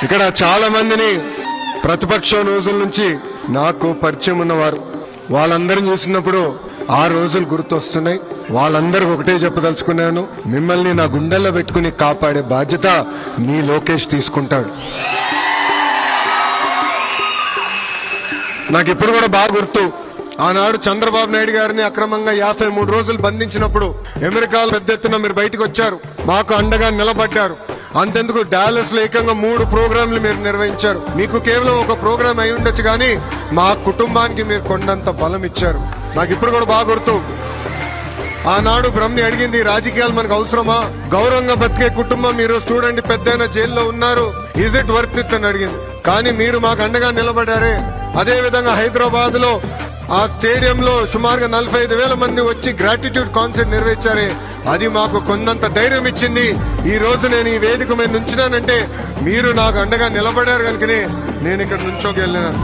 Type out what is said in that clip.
ఇక్కడ చాలా మందిని ప్రతిపక్ష రోజుల నుంచి నాకు పరిచయం ఉన్నవారు, వాళ్ళందరిని చూసినప్పుడు ఆ రోజులు గుర్తొస్తున్నాయి. వాళ్ళందరికీ ఒకటే చెప్పదలుచుకున్నాను, మిమ్మల్ని నా గుండెల్లో పెట్టుకుని కాపాడే బాధ్యత మీ లోకేష్ తీసుకుంటాడు. నాకు ఇప్పుడు కూడా బాగా గుర్తు, ఆనాడు చంద్రబాబు నాయుడు గారిని అక్రమంగా 53 రోజులు బంధించినప్పుడు అమెరికాలో పెద్ద ఎత్తున మీరు బయటకు వచ్చారు, మాకు అండగా నిలబడ్డారు. అంతెందుకు డాలస్ లో ఏకంగా 3 ప్రోగ్రాంలు మీరు నిర్వహించారు. మీకు కేవలం ఒక ప్రోగ్రాం అయి ఉండొచ్చు, కానీ మా కుటుంబానికి మీరు కొండంత బలం ఇచ్చారు. నాకు ఇప్పుడు కూడా బాగా గుర్తు, ఆనాడు బ్రహ్మని అడిగింది, రాజకీయాలు మనకు అవసరమా, గౌరవంగా బతికే కుటుంబం మీరు చూడండి, పెద్దయిన జైల్లో ఉన్నారు, ఈజ్ ఇట్ వర్త్ ఇట్ అని అడిగింది. కానీ మీరు మాకు అండగా నిలబడ్డారే. అదే విధంగా హైదరాబాద్ లో ఆ స్టేడియంలో సుమారుగా 45,000 మంది వచ్చి గ్రాటిట్యూడ్ కాన్సర్ట్ నిర్వహించారే, అది మాకు కొండంత ధైర్యం ఇచ్చింది. ఈ రోజు నేను ఈ వేదిక మీద నుంచున్నానంటే మీరు నాకు అండగా నిలబడారు కనుకనే నేను ఇక్కడ నుంచోగెళ్ళాను.